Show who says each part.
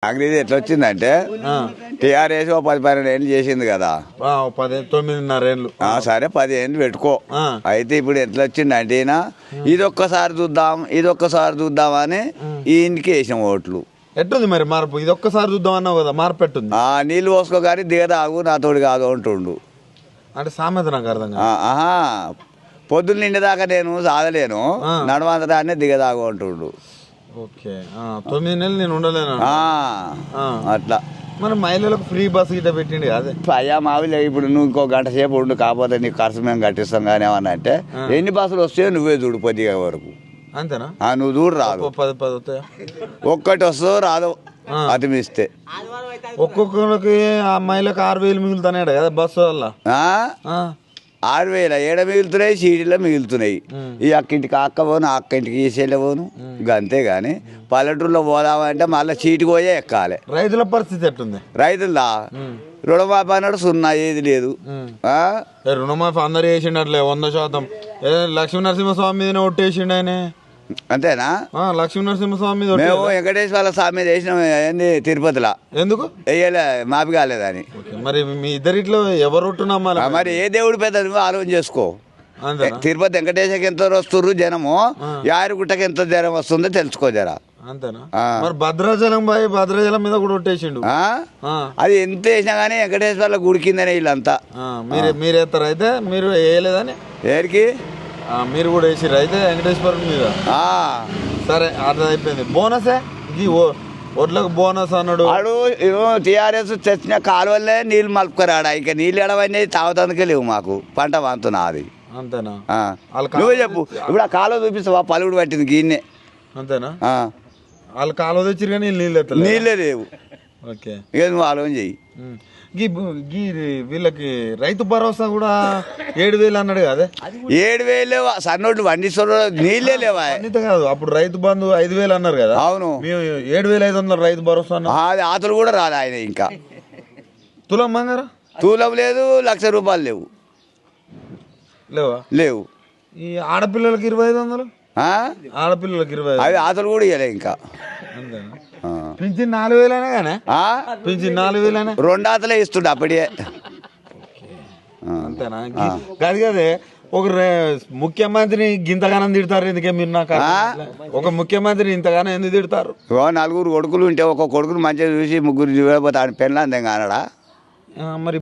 Speaker 1: కాంగ్రెస్ ఎట్లా వచ్చిందంటే టీఆర్ఎస్ 10-12 ఏళ్ళు చేసింది కదా,
Speaker 2: 9.5 ఏళ్ళు.
Speaker 1: సరే 10 ఏళ్ళు పెట్టుకో. అయితే ఇప్పుడు ఎట్లా వచ్చిందంటే ఈయన ఇదొక్కసారి చూద్దాం అని ఈయనకి వేసాం ఓట్లు.
Speaker 2: ఎట్టుంది మరి మార్పు? ఇది ఒక్కసారి చూద్దాం అన్నావు కదా, మార్పు ఎట్టుంది?
Speaker 1: నీళ్ళు పోసుకో కానీ దిగదాగు నాతోడు కాదు అంటుండు.
Speaker 2: అంటే సామెత నాకు అర్థం కాదు.
Speaker 1: పొద్దున్న నిండేదాకా నేను సాధలేను, నడవంతరాన్ని దిగదాగు అంటుండు.
Speaker 2: ఓకే, 9 నెలలు నేను ఉండలేను
Speaker 1: అట్లా.
Speaker 2: మరి మహిళలకు ఫ్రీ బస్ గిట్ట పెట్టిండు అదే
Speaker 1: అయ్యా మావిలే. ఇప్పుడు నువ్వు ఇంకో గంట సేపు ఉండు, కాకపోతే నీకు ఖర్చు మేము కట్టిస్తాం కానీ ఏమన్నా అంటే ఎన్ని బస్సులు వస్తాయో నువ్వే చూడు పొద్దుగా వరకు.
Speaker 2: అంతేనా?
Speaker 1: నువ్వు చూడు, రాదు
Speaker 2: 10 వస్తాయా?
Speaker 1: ఒక్కటి వస్తుందో రాదు అతి మిస్తే.
Speaker 2: ఒక్కొక్కరికి ఆ మహిళకు 6,000 మిగులుతున్నాడు కదా బస్సు వల్ల.
Speaker 1: 6,000 ఏడ మిగులుతున్నాయి, సీడీలో మిగులుతున్నాయి. ఈ అక్కింటికి అక్క పోను, అక్కింటికి ఈసేళ్ళ పోను, అంతే గాని పల్లెటూరులో పోదామంటే మళ్ళీ చీటికి పోయే ఎక్కాలి.
Speaker 2: రైతుల పరిస్థితి ఎట్టుంది?
Speaker 1: రైతులదా రుణమాఫీ అన్నాడు, సున్నా, ఏది లేదు.
Speaker 2: రుణమాఫీ అందరు వేసిండట్లే 100%. లక్ష్మీ నరసింహస్వామి మీద ఒట్టేసిండు ఆయన.
Speaker 1: అంతేనా?
Speaker 2: లక్ష్మీ నరసింహస్వామి మీద
Speaker 1: మేము వెంకటేశ్వర స్వామి మీద వేసినాం. ఏంది తిరుపతిలో
Speaker 2: ఎందుకు
Speaker 1: వేయలే, మాఫీ కాలేదని.
Speaker 2: మరి మీ ఇద్దరిట్లో ఎవరు ఒట్టునమ్మాలి?
Speaker 1: మరి ఏ దేవుడి పెద్ద నువ్వు ఆలోచన చేసుకో. తిరుపతి వెంకటేశ్వరకి ఎంత వస్తుర్రు జనము, యాదగిరిగుట్టకి ఎంత జనం వస్తుందో తెలుసుకో జరా.
Speaker 2: అంతేనా? మరి భద్రాచలం మీద కూడా ఒట్టేసిండు.
Speaker 1: అది ఎంత వేసినా గానీ వెంకటేశ్వర్ల గుడి కిందనే వీళ్ళంతా.
Speaker 2: మీరు ఎత్తారు అయితే, మీరు వేయలేదని
Speaker 1: ఏరికి
Speaker 2: మీరు కూడా వేసిర్రు అయితే వెంకటేశ్వరం మీద. సరే, అర్థం అయిపోయింది. బోనసే ఒడ్లకు బోనస్ అన్నాడు.
Speaker 1: వాడు టీఆర్ఎస్ తెచ్చిన కాలువల్లే నీళ్ళు మలుపుకురాడా, ఇక నీళ్ళు ఎడవన్నీ తాగుతందుకే లేవు మాకు, పంట వంతున్నా అది.
Speaker 2: అంతేనా?
Speaker 1: నువ్వే చెప్పు. ఇప్పుడు ఆ కాలువ చూపిస్తావా? పలుగుడు పట్టింది గిన్నె.
Speaker 2: అంతేనా? వాళ్ళు కాలువ తెచ్చిరు కానీ నీళ్ళే లేవు. ఓకే,
Speaker 1: ఇక నువ్వు ఆలోచన చెయ్యి.
Speaker 2: వీళ్ళకి రైతు భరోసా కూడా 7,000 అన్నాడు కదా.
Speaker 1: 7,000 సన్నోళ్ళు పండిస్తారు, నీళ్ళే లేవా?
Speaker 2: కాదు, అప్పుడు రైతు బంధు 5,000 అన్నారు కదా.
Speaker 1: అవును,
Speaker 2: మేము 7,500 రైతు భరోసా అన్నా.
Speaker 1: అది ఆతులు కూడా రాలే ఆయన. ఇంకా
Speaker 2: తులం బంగారా?
Speaker 1: తులం లేదు, ₹1,00,000 లేవు. లేవు.
Speaker 2: ఈ ఆడపిల్లలకి 2,500, ఆడపిల్లలకి 20.
Speaker 1: అవి ఆతులు కూడా ఇవ్వలే ఇంకా.
Speaker 2: అంతేనా? పింఛన్ 4,000 కానీ పింఛన్ 4,000
Speaker 1: 2 ఆతలే ఇస్తుండే అప్పుడే.
Speaker 2: అంతేనా? కాదు కదే, ఒక ముఖ్యమంత్రిని గింతగానం తిడతారు ఎందుకే మీరు? నాకు ఒక ముఖ్యమంత్రిని ఇంతగానం ఎందుకు తిడతారు?
Speaker 1: 4 కొడుకులు ఉంటే ఒక కొడుకును మంచిగా చూసి 3 చూడబోతే ఆడ పెళ్ళి అందంగా అనడా?
Speaker 2: మరి